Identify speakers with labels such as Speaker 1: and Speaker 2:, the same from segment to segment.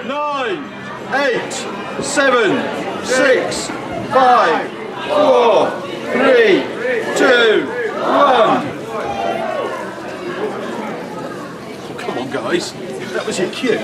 Speaker 1: 9, 8, 7, 6, 5, 4, 3, 2, 1. Oh, come on, guys. That was your cue.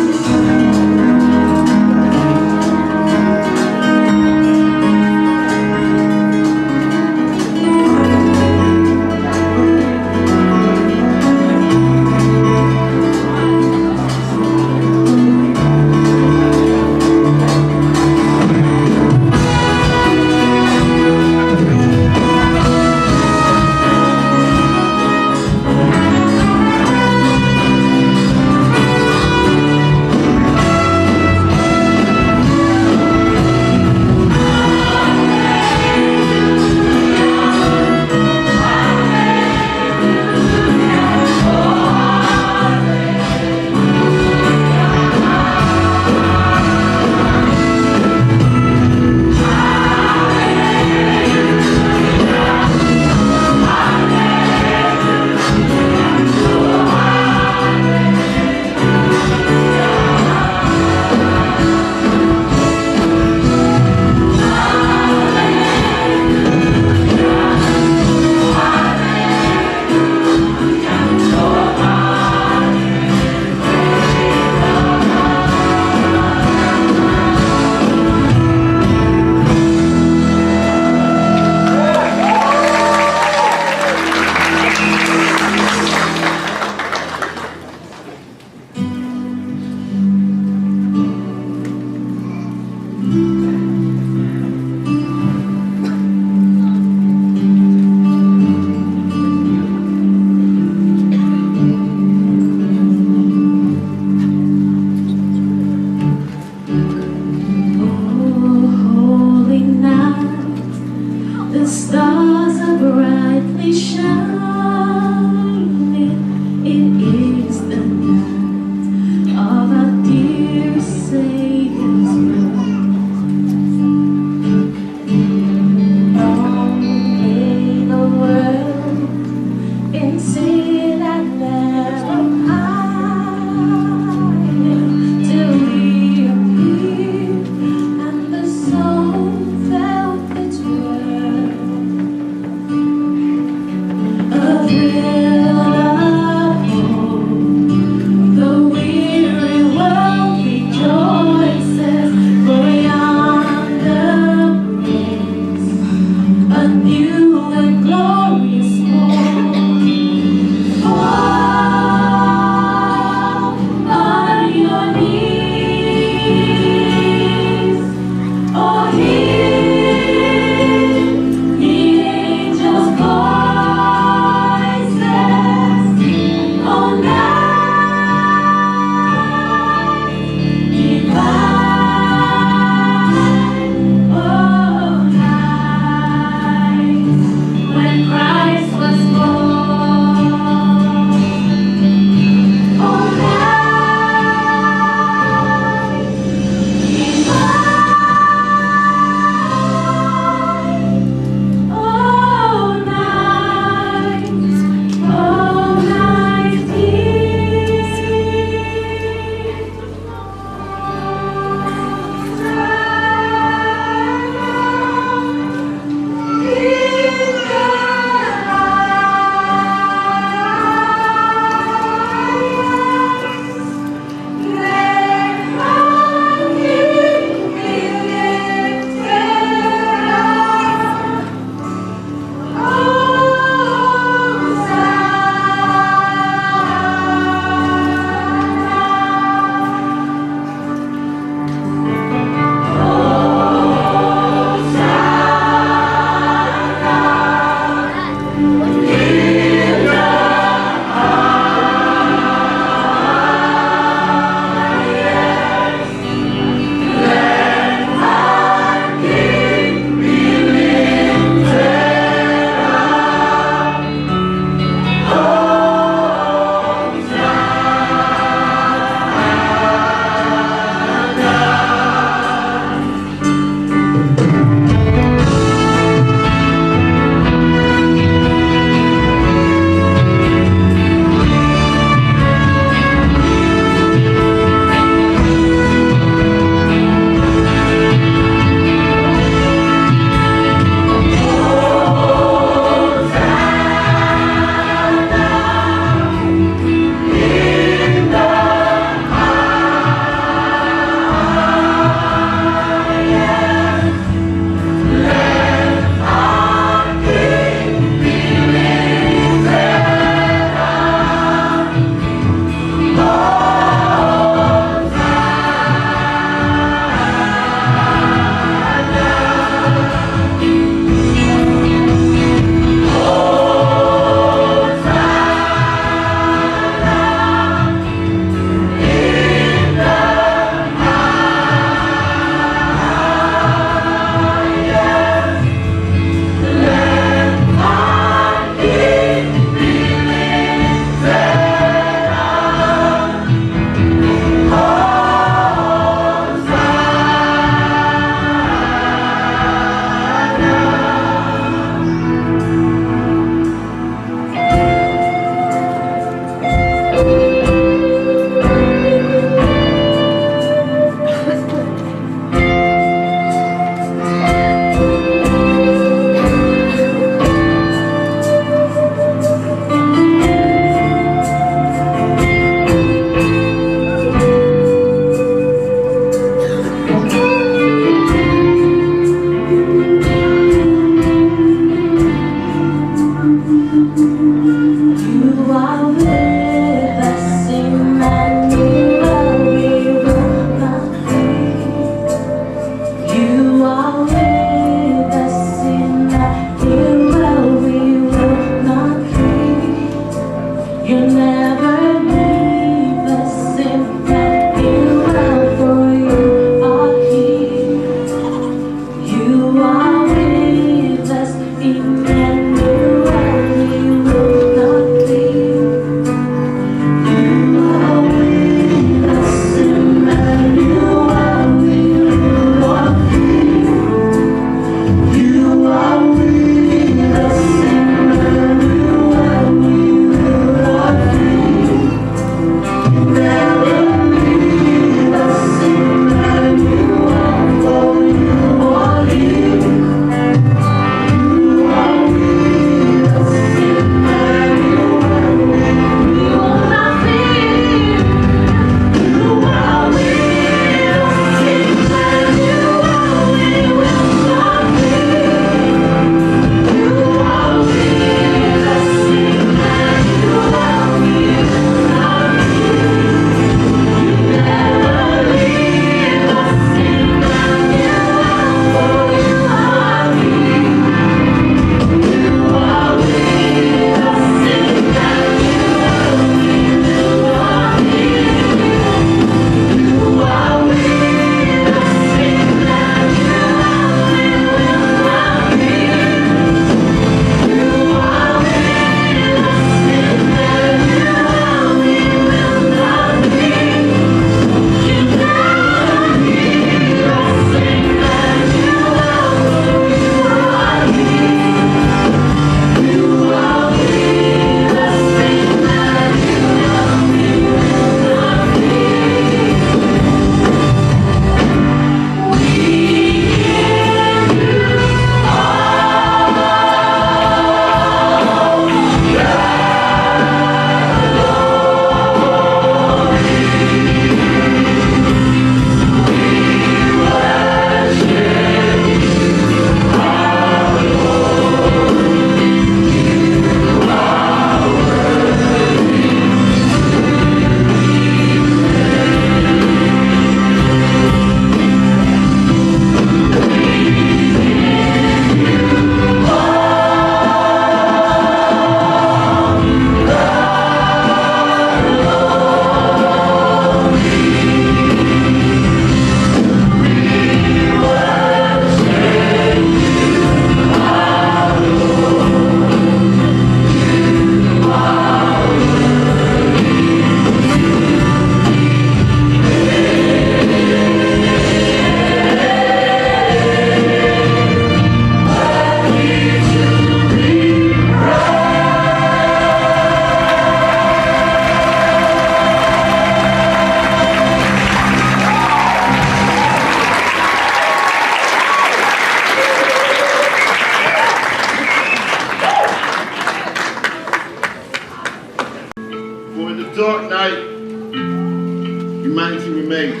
Speaker 2: humanity remained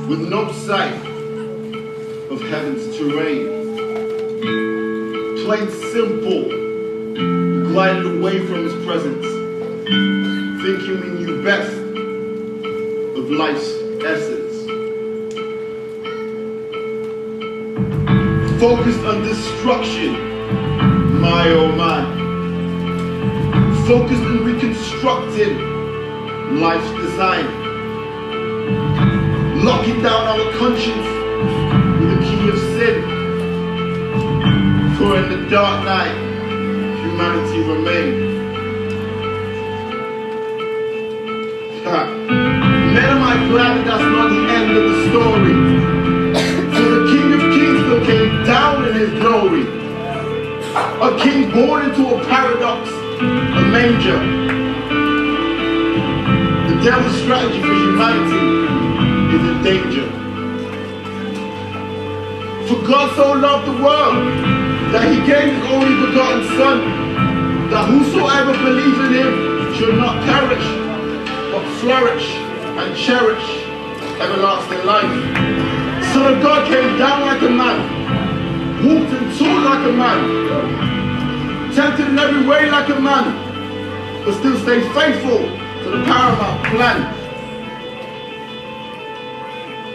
Speaker 2: with no sight of heaven's terrain. Plain simple, glided away from his presence, thinking we knew best of life's essence. Focused on destruction, my oh my. Focused on reconstructing life's design. Locking down our conscience with the key of sin. For in the dark night, humanity remained. Men am I glad that that's not the end of the story. For the King of Kings still came down in his glory. A king born into a paradox, a manger. The devil's strategy for humanity is in danger. For God so loved the world that he gave his only begotten Son, that whosoever believes in him should not perish, but flourish and cherish everlasting life. Son of God came down like a man, walked and talked like a man, tempted in every way like a man, but still stayed faithful to the paramount plan.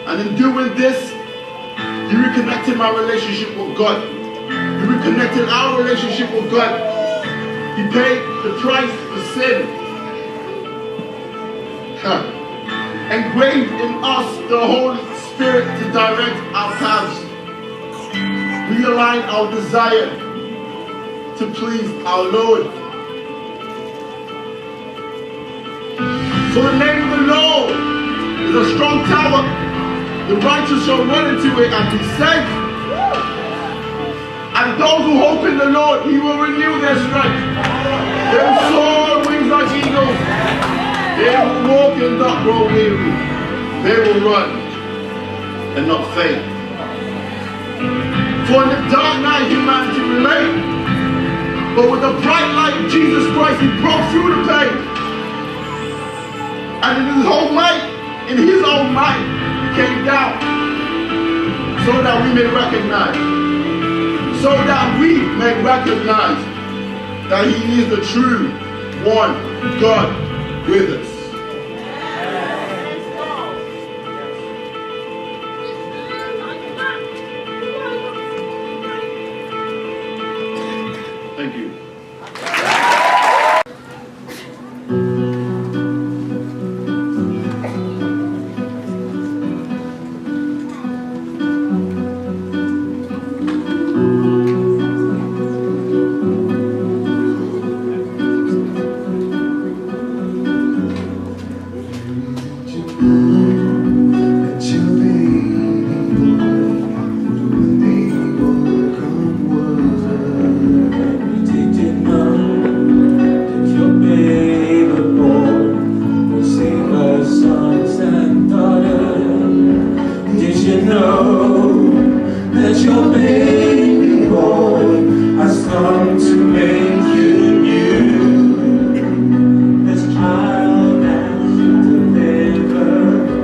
Speaker 2: And in doing this, he reconnected my relationship with God. He reconnected our relationship with God. He paid the price for sin. Engraved in us the Holy Spirit to direct our paths. Realign our desire to please our Lord. For the name of the Lord is a strong tower. The righteous shall run into it and be safe. And those who hope in the Lord, he will renew their strength. They will soar on wings like eagles. They will walk and not grow weary. They will run and not faint. For in the dark night humanity remained. But with the bright light of Jesus Christ, he broke through the pain. And in his own might, came down. So that we may recognize. That he is the true one God with us. Thank you.
Speaker 3: This child has delivered.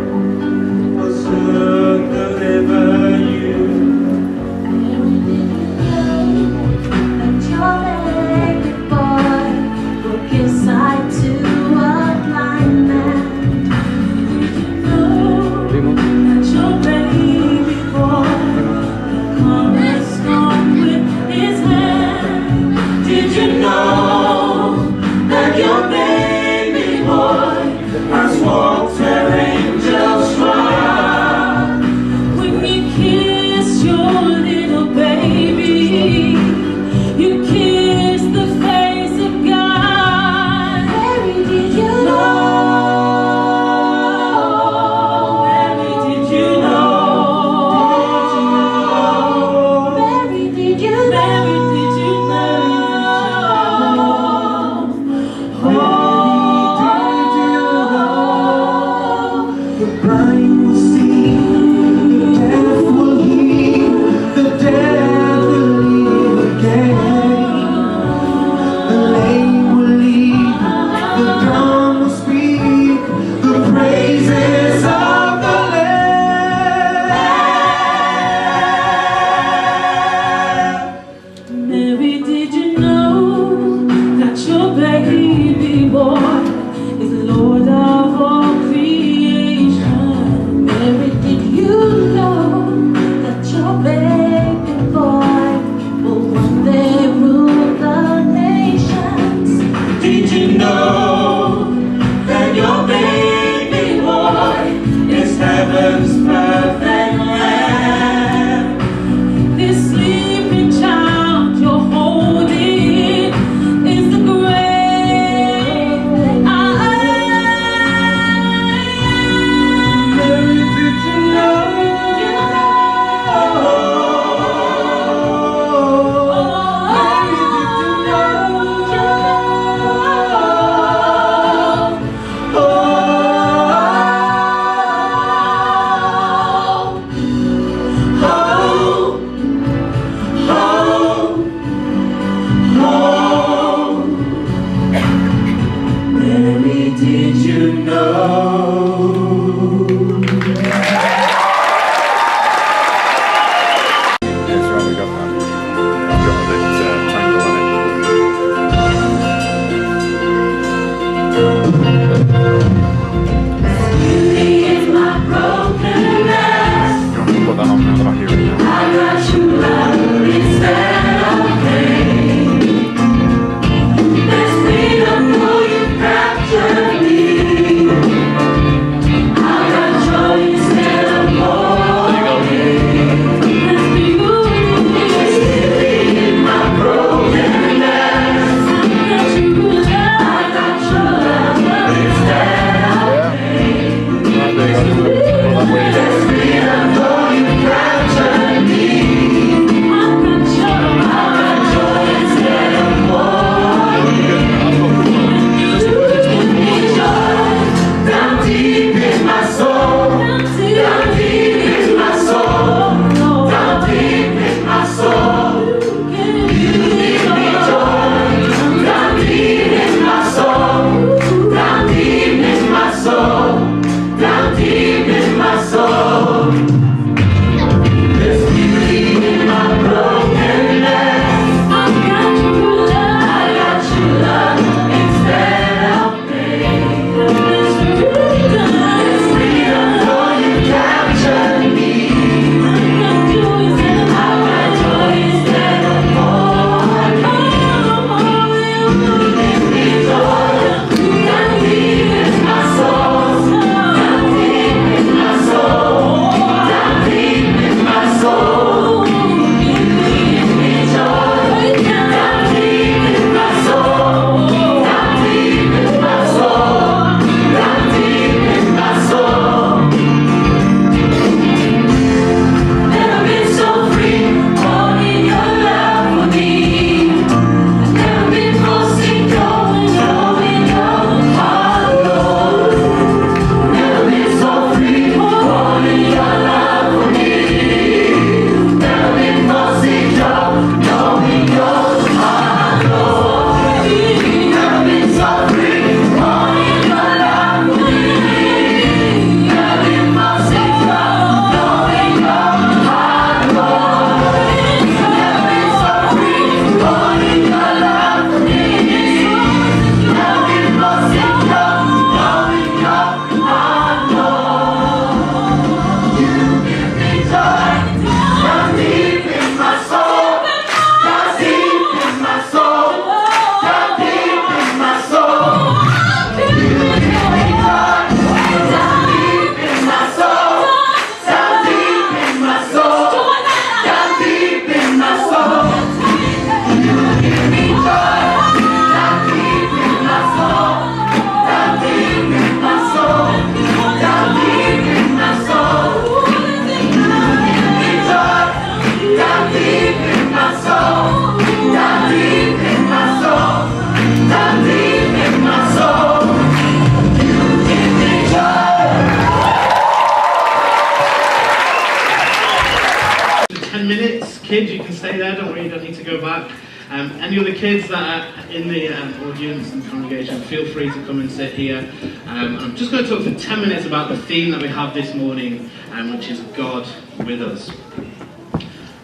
Speaker 3: Kids, you can stay there, don't worry, you don't need to go back. Any other kids that are in the audience and congregation, feel free to come and sit here. I'm just going to talk for 10 minutes about the theme that we have this morning, which is God with us.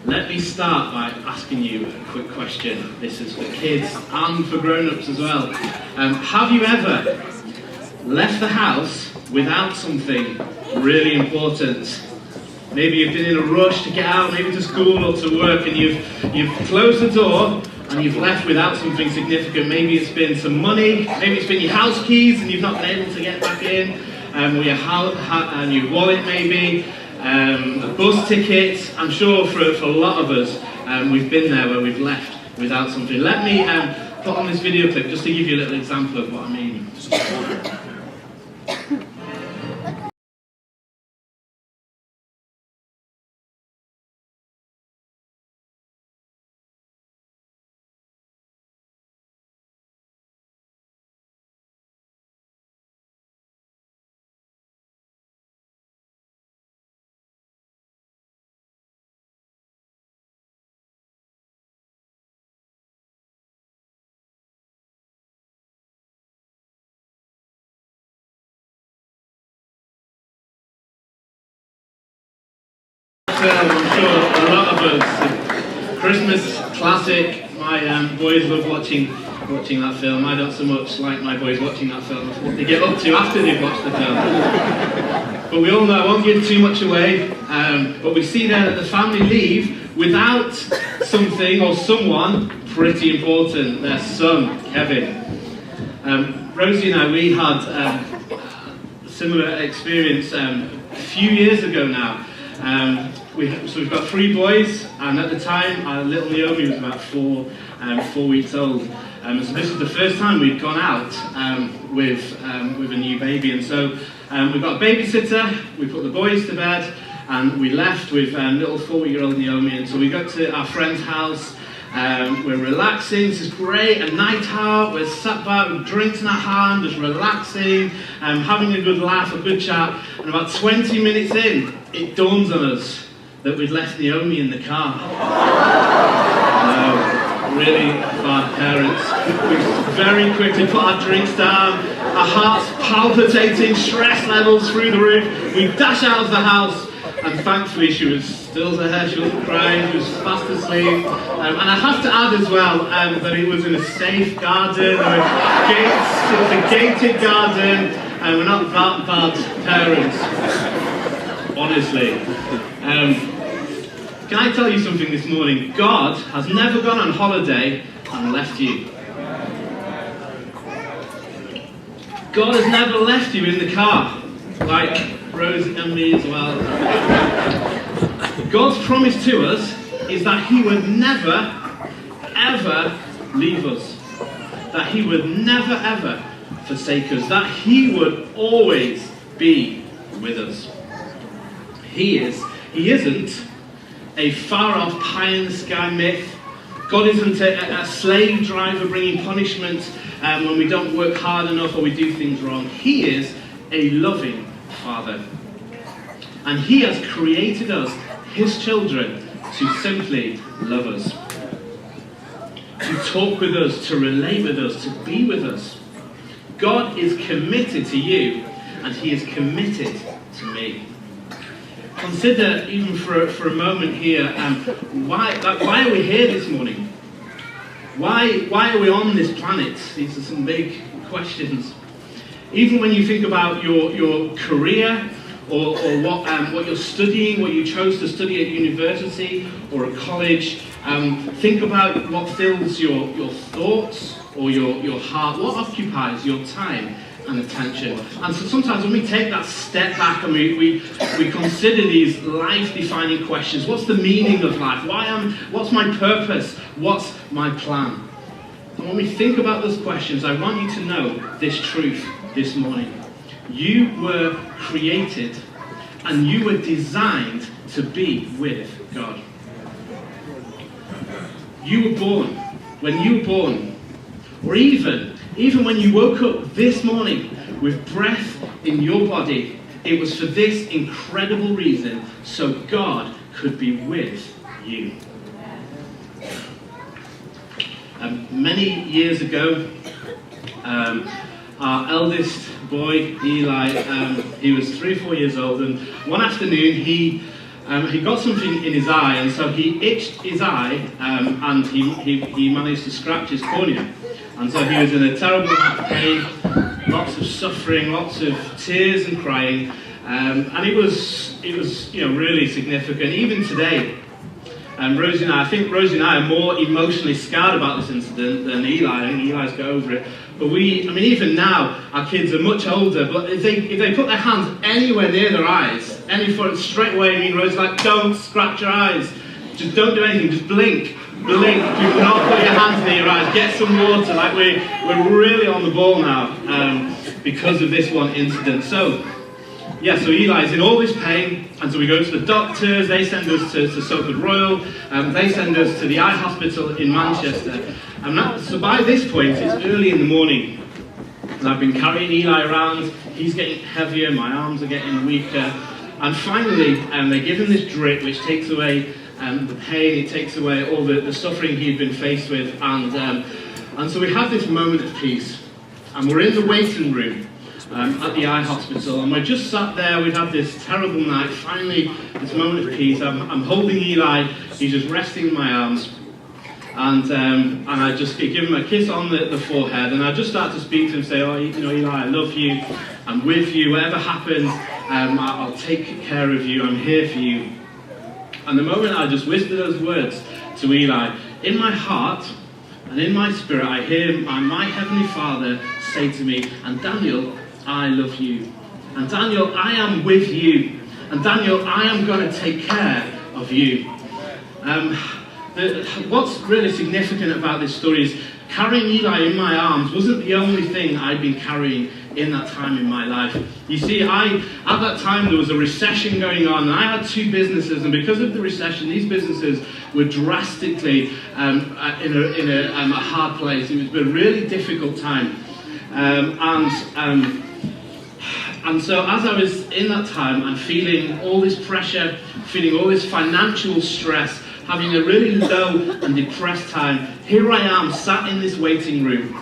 Speaker 3: Let me start by asking you a quick question. This is for kids and for grown-ups as well. Have you ever left the house without something really important? Maybe you've been in a rush to get out, maybe to school or to work, and you've closed the door and you've left without something significant. Maybe it's been some money, maybe it's been your house keys and you've not been able to get back in, or your wallet maybe, a bus ticket. I'm sure for a lot of us, we've been there where we've left without something. Let me put on this video clip just to give you a little example of what I mean. I'm sure a lot of us, Christmas classic. My boys love watching that film. I don't so much like my boys watching that film. What they get up to after they've watched the film. But we all know, I won't give too much away, but we see there that the family leave without something or someone pretty important, their son, Kevin. Rosie and I, we had a similar experience a few years ago now. So we've got 3 boys, and at the time, our little Naomi was about 4 weeks old. So this was the first time we'd gone out with a new baby, and so we got a babysitter. We put the boys to bed, and we left with little 4-year-old Naomi. And so we got to our friend's house. We're relaxing. This is great. A night out. We're sat back with drinks in our hand, just relaxing, having a good laugh, a good chat. And about 20 minutes in, it dawns on us that we'd left Naomi in the car. Really bad parents. We very quickly put our drinks down, our hearts palpitating, stress levels through the roof. We dash out of the house, and thankfully she was still there, she wasn't crying, she was fast asleep. And I have to add as well that it was in a safe garden, there were gates, it was a gated garden, and we're not that bad parents, honestly. Can I tell you something this morning? God has never gone on holiday and left you. God has never left you in the car, like Rose and me as well. God's promise to us is that He would never, ever leave us. That He would never, ever forsake us. That He would always be with us. He isn't a far-off pie-in-the-sky myth. God isn't a slave driver bringing punishment when we don't work hard enough or we do things wrong. He is a loving Father. And He has created us, His children, to simply love us. To talk with us, to relate with us, to be with us. God is committed to you, and He is committed to me. Consider, even for a moment here, why are we here this morning? Why are we on this planet? These are some big questions. Even when you think about your career, or what you're studying, what you chose to study at university or at college, think about what fills your thoughts or your heart, what occupies your time and attention. And so sometimes when we take that step back and we consider these life-defining questions, what's the meaning of life? What's my purpose? What's my plan? And when we think about those questions, I want you to know this truth this morning. You were created and you were designed to be with God. You were born. When you were born, or even when you woke up this morning with breath in your body, it was for this incredible reason, so God could be with you. Many years ago, our eldest boy, Eli, he was 3 or 4 years old, and one afternoon he got something in his eye, and so he itched his eye, and he managed to scratch his cornea. And so he was in a terrible amount of pain, lots of suffering, lots of tears and crying, and it was really significant. Even today, Rosie and I think Rosie and I are more emotionally scarred about this incident than Eli. I think Eli's got over it. But even now, our kids are much older, but if they put their hands anywhere near their eyes, any foot, straight away, Rosie's like, don't scratch your eyes. Just don't do anything, just blink. Blink. Do not put your hands near your eyes. Get some water. Like we're really on the ball now because of this one incident. So Eli's in all this pain, and so we go to the doctors. They send us to Salford Royal. They send us to the eye hospital in Manchester. So by this point, it's early in the morning, and I've been carrying Eli around. He's getting heavier. My arms are getting weaker, and finally, they give him this drip, which takes away the pain. It takes away all the suffering he'd been faced with, and so we have this moment of peace, and we're in the waiting room at the eye hospital, and we're just sat there. We've had this terrible night. Finally, this moment of peace. I'm holding Eli. He's just resting in my arms, and I just give him a kiss on the forehead, and I just start to speak to him, say, Eli, I love you. I'm with you. Whatever happens, I'll take care of you. I'm here for you. And the moment I just whisper those words to Eli, in my heart and in my spirit, I hear my Heavenly Father say to me, and Daniel, I love you. And Daniel, I am with you. And Daniel, I am going to take care of you. What's really significant about this story is carrying Eli in my arms wasn't the only thing I'd been carrying in that time in my life. You see, at that time there was a recession going on, and I had 2 businesses, and because of the recession, these businesses were drastically in a hard place. It was a really difficult time, and so as I was in that time and feeling all this pressure, feeling all this financial stress, having a really low and depressed time, here I am sat in this waiting room.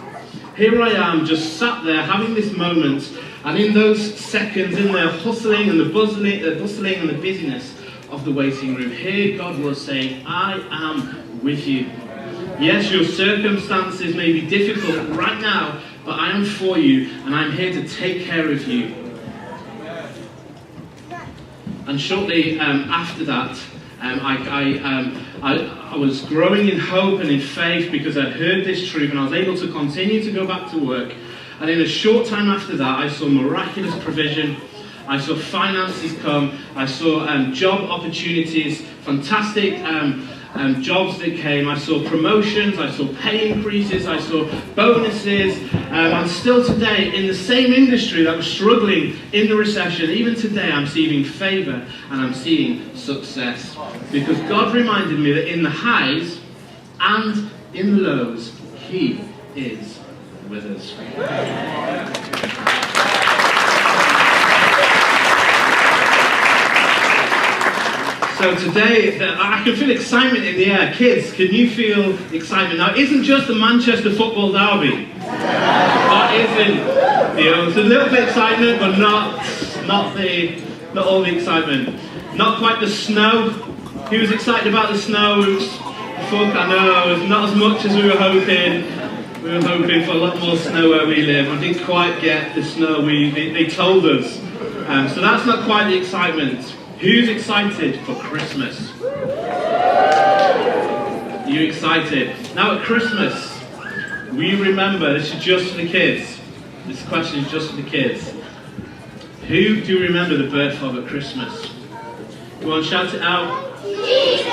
Speaker 3: Here I am just sat there having this moment, and in those seconds, in the hustling and the bustling and the busyness of the waiting room, here God was saying, I am with you. Yes, your circumstances may be difficult right now, but I am for you, and I'm here to take care of you. And shortly after that, I was growing in hope and in faith because I'd heard this truth, and I was able to continue to go back to work. And in a short time after that, I saw miraculous provision. I saw finances come. I saw job opportunities, fantastic jobs that came. I saw promotions. I saw pay increases. I saw bonuses. And still today, in the same industry that was struggling in the recession, even today, I'm seeing favor and I'm seeing success. Because God reminded me that in the highs and in the lows, He is with us. So today, I can feel excitement in the air. Kids, can you feel excitement? Now, it isn't just the Manchester football derby. That isn't. It's a little bit of excitement, but not all the excitement. Not quite the snow. Who was excited about the snow? I know, it was not as much as we were hoping. We were hoping for a lot more snow where we live. We didn't quite get the snow they told us. So that's not quite the excitement. Who's excited for Christmas? Are you excited? Now at Christmas, we remember, this is just for the kids. This question is just for the kids. Who do you remember the birth of at Christmas? Go on, shout it out. Jesus!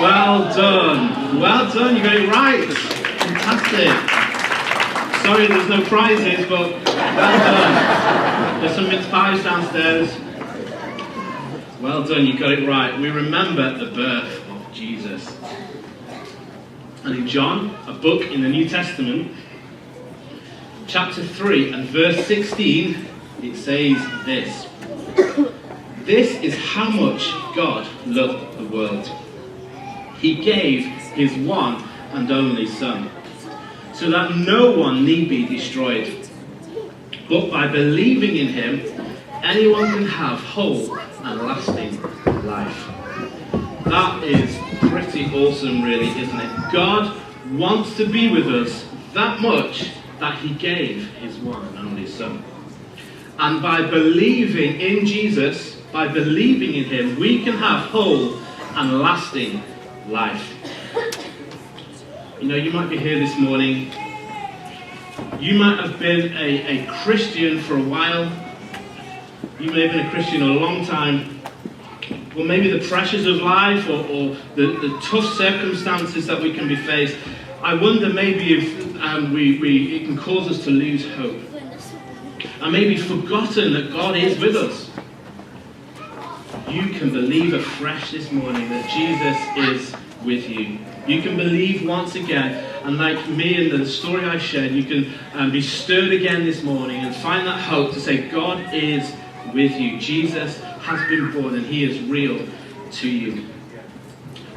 Speaker 3: Well done. Well done, you got it right. Fantastic. Sorry there's no prizes, but well done. There's some mixed pies downstairs. Well done, you got it right. We remember the birth of Jesus. And in John, a book in the New Testament, chapter 3 and verse 16, it says this. This is how much God loved the world. He gave His one and only Son, so that no one need be destroyed. But by believing in him, anyone can have whole and lasting life. That is pretty awesome, really, isn't it? God wants to be with us that much that he gave his one and only Son. And by believing in Jesus, by believing in him, we can have whole and lasting life. You know, you might be here this morning. You might have been a Christian for a while. You may have been a Christian a long time. Or maybe the pressures of life or the tough circumstances that we can be faced. I wonder maybe if it can cause us to lose hope. And maybe forgotten that God is with us. You can believe afresh this morning that Jesus is with you. You can believe once again, and like me and the story I shared, you can be stirred again this morning and find that hope to say God is with you. Jesus has been born and he is real to you.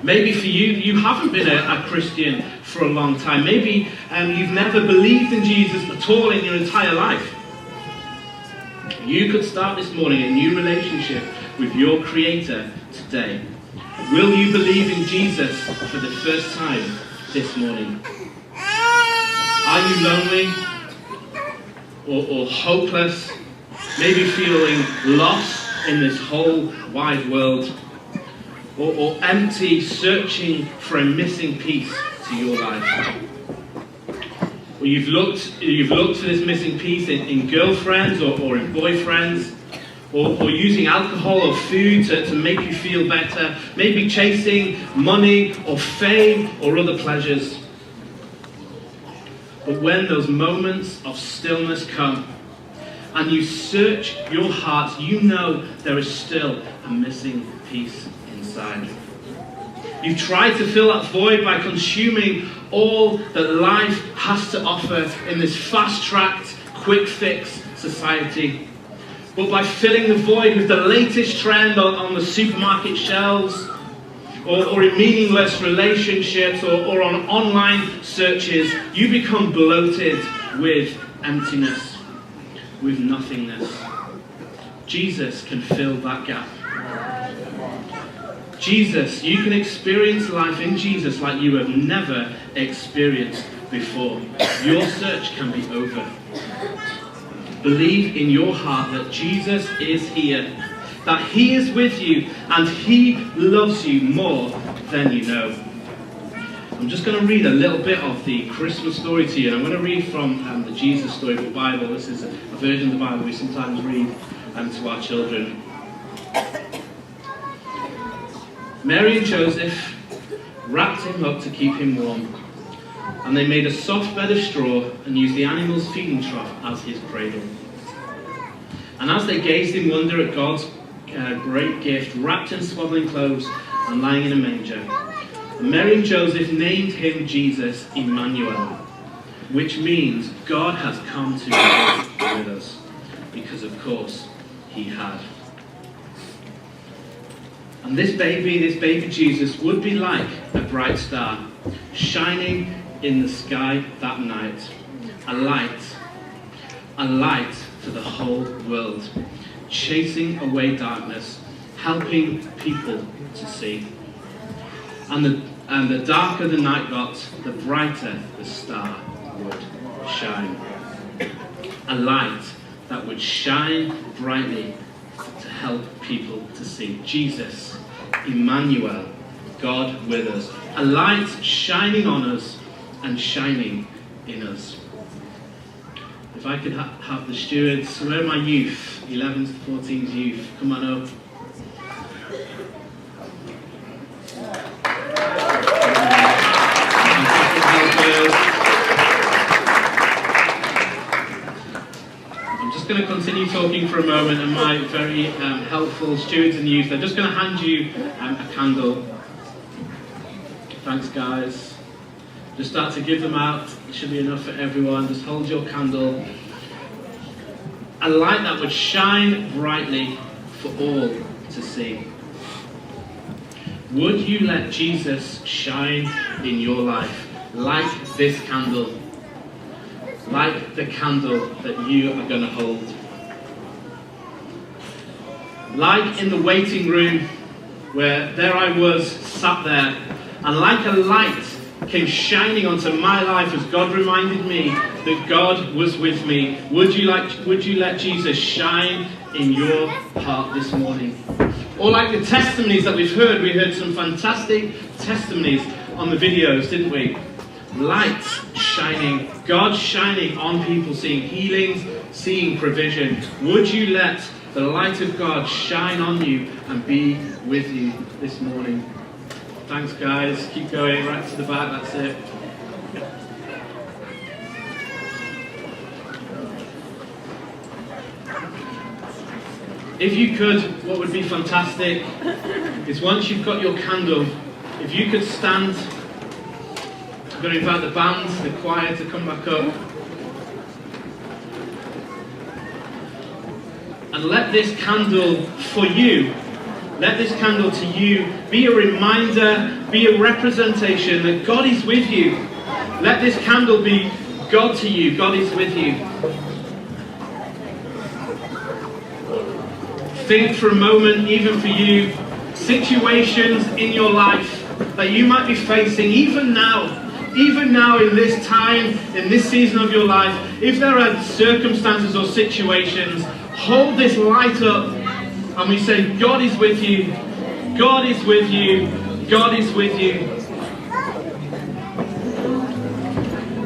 Speaker 3: Maybe for you, you haven't been a Christian for a long time. Maybe you've never believed in Jesus at all in your entire life. You could start this morning a new relationship with your Creator today. Will you believe in Jesus for the first time this morning? Are you lonely or hopeless? Maybe feeling lost in this whole wide world? Or empty, searching for a missing piece to your life? Or you've looked for this missing piece in girlfriends or in boyfriends, or using alcohol or food to make you feel better, maybe chasing money or fame or other pleasures. But when those moments of stillness come and you search your hearts, you know there is still a missing piece inside. You've tried to fill that void by consuming all that life has to offer in this fast-tracked, quick-fix society. But by filling the void with the latest trend on the supermarket shelves, or in meaningless relationships, or on online searches, you become bloated with emptiness, with nothingness. Jesus can fill that gap. Jesus, you can experience life in Jesus like you have never experienced before. Your search can be over. Believe in your heart that Jesus is here, that he is with you, and he loves you more than you know. I'm just going to read a little bit of the Christmas story to you. And I'm going to read from the Jesus Storybook Bible. This is a version of the Bible we sometimes read to our children. Mary and Joseph wrapped him up to keep him warm, and they made a soft bed of straw and used the animal's feeding trough as his cradle. And as they gazed in wonder at God's great gift, wrapped in swaddling clothes and lying in a manger, Mary and Joseph named him Jesus Emmanuel, which means God has come to live with us, because of course he had. And this baby Jesus would be like a bright star shining in the sky that night, a light for the whole world, chasing away darkness, helping people to see. And the darker the night got, the brighter the star would shine. A light that would shine brightly to help people to see. Jesus, Emmanuel, God with us. A light shining on us and shining in us. If I could have the stewards, where are my youth? 11 to 14's youth, come on up. I'm just going to continue talking for a moment, and my very helpful stewards and youth, I'm just going to hand you a candle. Thanks, guys. Just start to give them out. It should be enough for everyone. Just hold your candle. A light that would shine brightly for all to see. Would you let Jesus shine in your life like this candle? like the candle that you are going to hold. Like in the waiting room where there I was, sat there, and like a light came shining onto my life as God reminded me that God was with me. Would you let Jesus shine in your heart this morning? Or like the testimonies that we heard some fantastic testimonies on the videos, didn't we? Light shining, God shining on people, seeing healings, seeing provision. Would you let the light of God shine on you and be with you this morning? Thanks, guys. Keep going right to the back. That's it. If you could, what would be fantastic is once you've got your candle, if you could stand. I'm going to invite the band, the choir to come back up. And let this candle for you, let this candle to you be a reminder, be a representation that God is with you. Let this candle be God to you. God is with you. Think for a moment, even for you, situations in your life that you might be facing, even now in this time, in this season of your life. If there are circumstances or situations, hold this light up and we say, God is with you, God is with you, God is with you.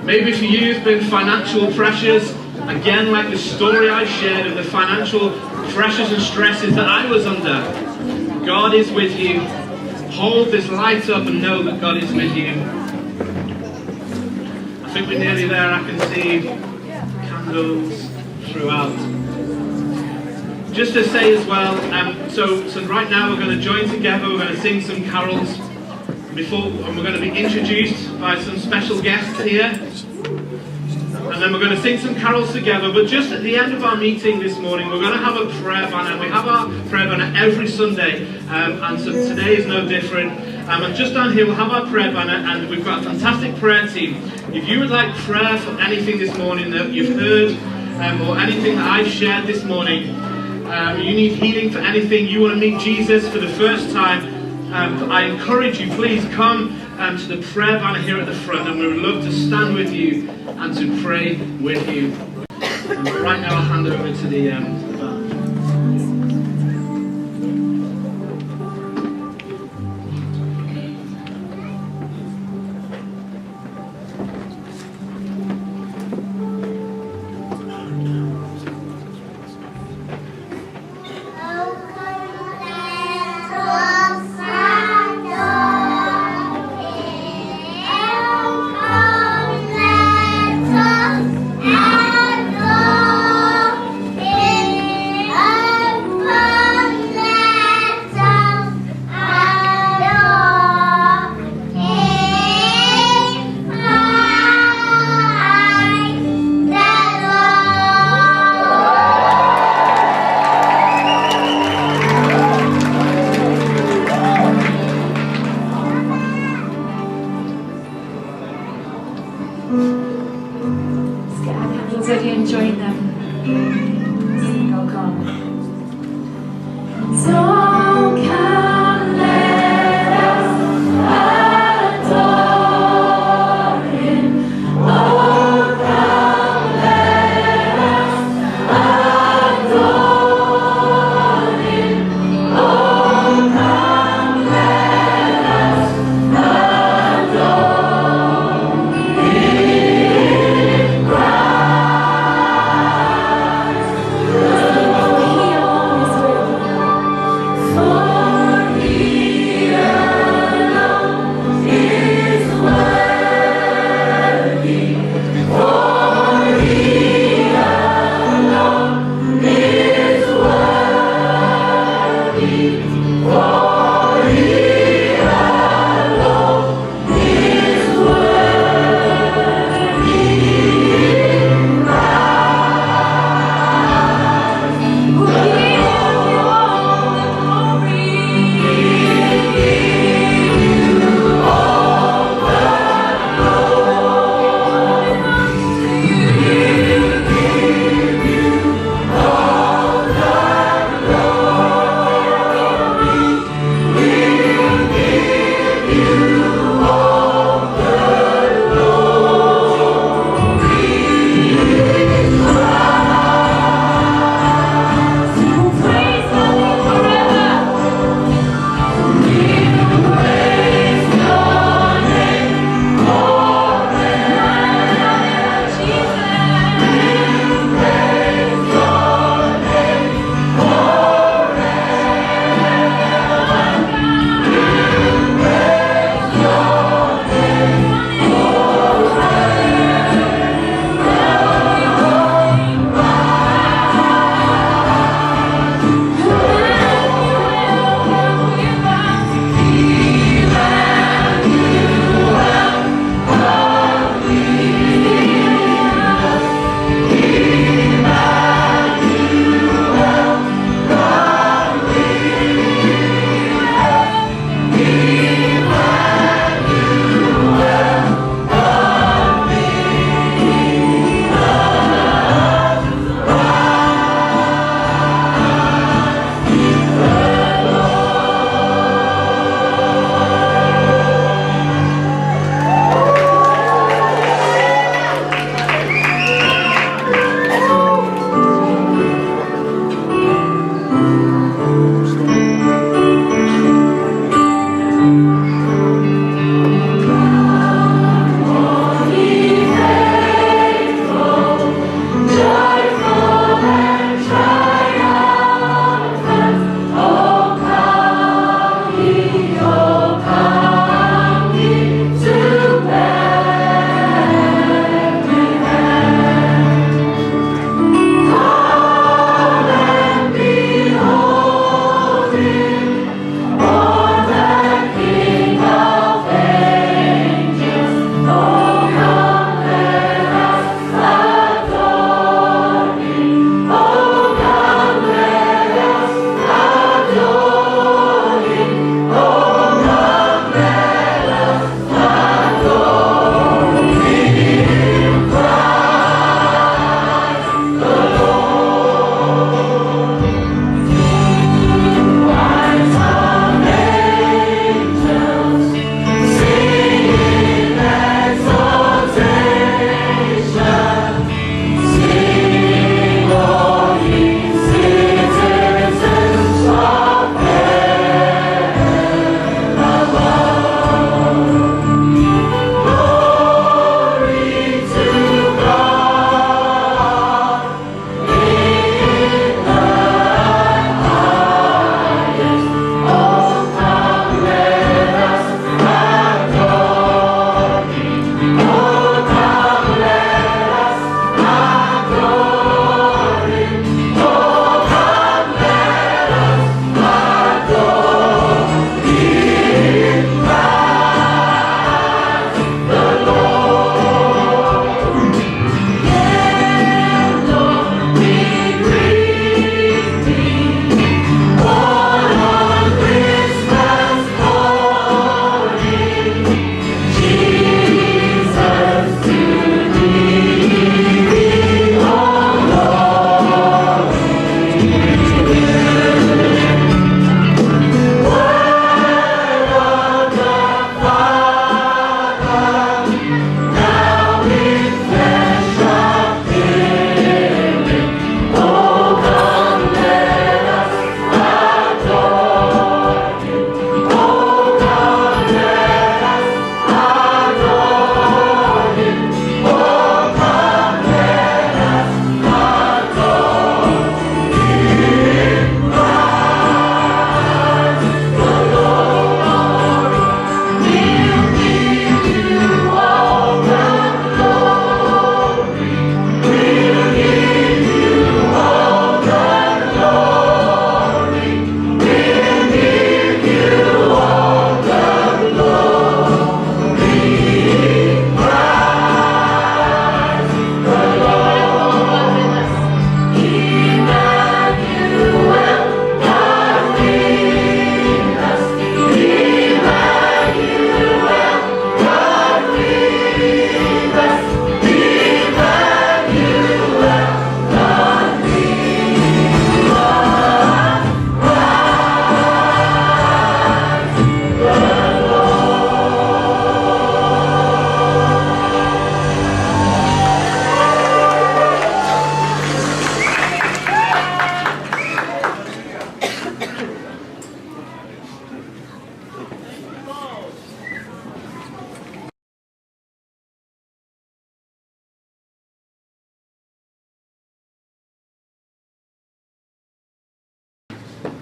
Speaker 3: Maybe for you it's been financial pressures, again like the story I shared of the financial pressures and stresses that I was under. God is with you. Hold this light up and know that God is with you. I think we're nearly there. I can see candles throughout. Just to say as well, so right now we're going to join together, we're going to sing some carols, and we're going to be introduced by some special guests here, and then we're going to sing some carols together. But just at the end of our meeting this morning, we're going to have a prayer banner. We have our prayer banner every Sunday, and so today is no different. And just down here we'll have our prayer banner, and we've got a fantastic prayer team. If you would like prayer for anything this morning that you've heard, or anything that I've shared this morning, you need healing for anything, you want to meet Jesus for the first time, I encourage you, please come to the prayer banner here at the front, and we would love to stand with you and to pray with you. And right now I'll hand over to the band.
Speaker 4: Adore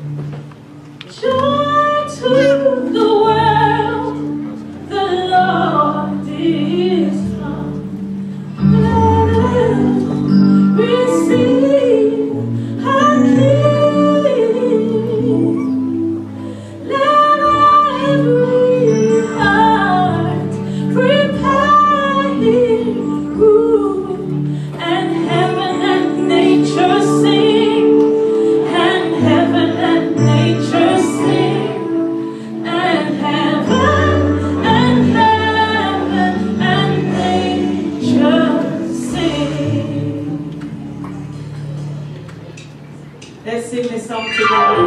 Speaker 4: Joy to the world, the Lord is come. Let them receive our King. Let every heart prepare Him room, and heaven and nature sing, and heaven and nature sing, and heaven and nature sing. Let's sing this song together.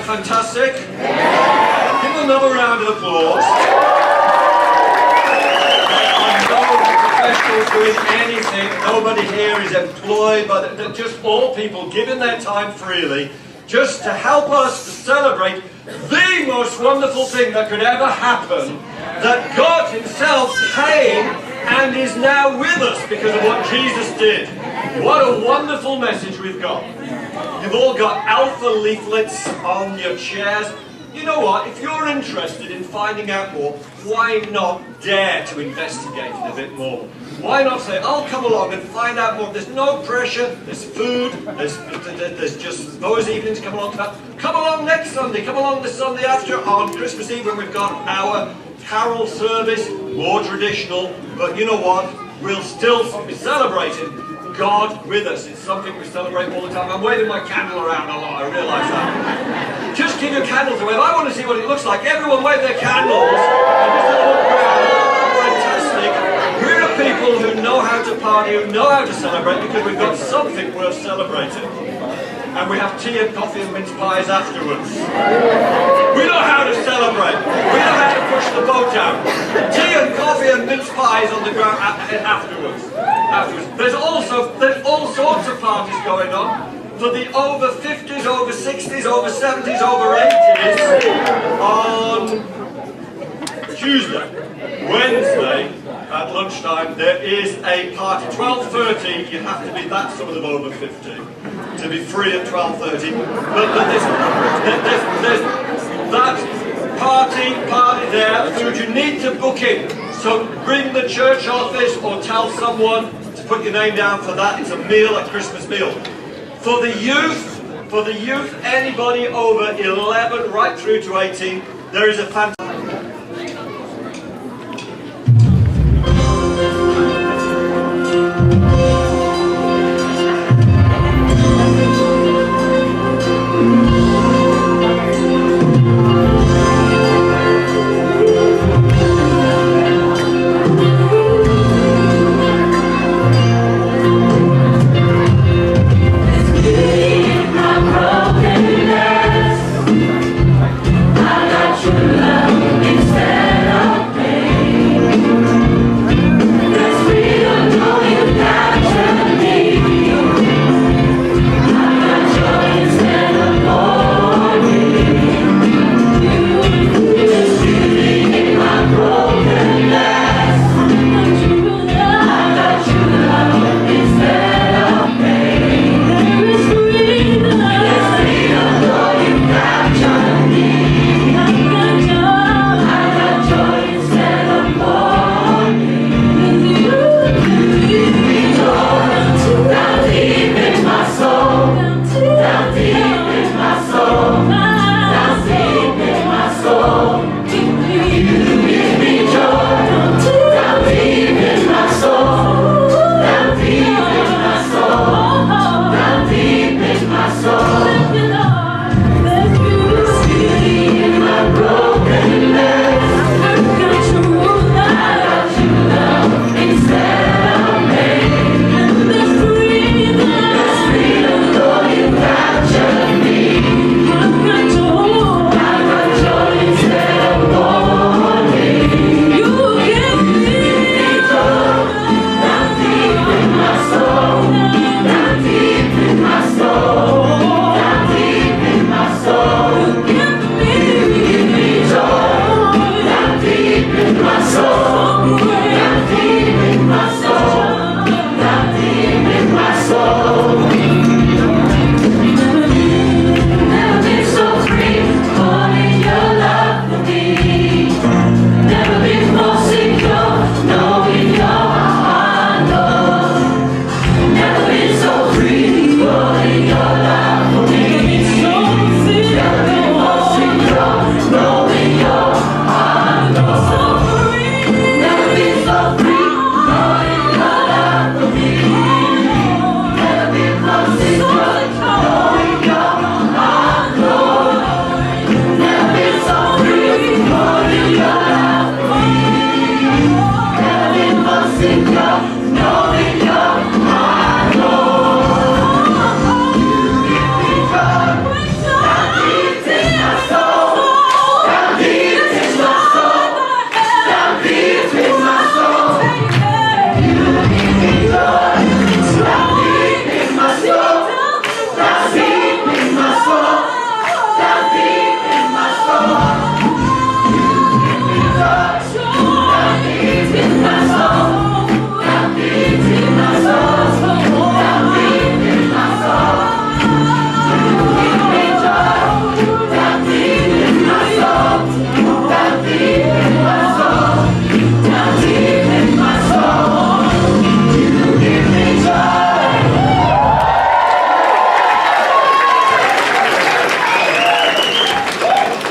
Speaker 1: Fantastic? Give them another round of applause. I know professionals doing anything. Nobody here is employed, but they're just all people giving their time freely just to help us to celebrate the most wonderful thing that could ever happen, that God Himself came and is now with us because of what Jesus did. What a wonderful message we've got. You've all got alpha leaflets on your chairs. You know what? If you're interested in finding out more, why not dare to investigate it a bit more? Why not say, I'll come along and find out more. There's no pressure, there's food, there's just those evenings come along to that. Come along next Sunday, come along the Sunday after on Christmas Eve when we've got our carol service, more traditional, but you know what? We'll still be celebrating God with us. It's something we celebrate all the time. I'm waving my candle around a lot, I realise that. Just keep your candles away. I want to see what it looks like. Everyone wave their candles. And just have a look around. Fantastic. We're a people who know how to party, who know how to celebrate, because we've got something worth celebrating. And we have tea and coffee and mince pies afterwards. We know how to celebrate. We know how to push the boat out. Tea and coffee and mince pies on the ground afterwards. There's all sorts of parties going on for the over 50s, over 60s, over 70s, over 80s on Tuesday, Wednesday at lunchtime. There is a party. 12:30. You have to be that some of them over 50 to be free at 12:30. But there's that party there. to book in. So ring the church office or tell someone to put your name down for that. It's a meal, a Christmas meal. For the youth, anybody over 11 right through to 18, there is a fantastic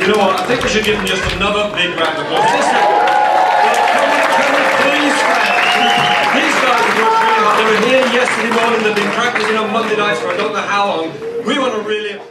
Speaker 1: You know what? I think we should give them just another big round of applause. Listen, can we please stand? These guys have worked really hard. They were here yesterday morning. They've been practicing on Monday nights for I don't know how long. We want to really...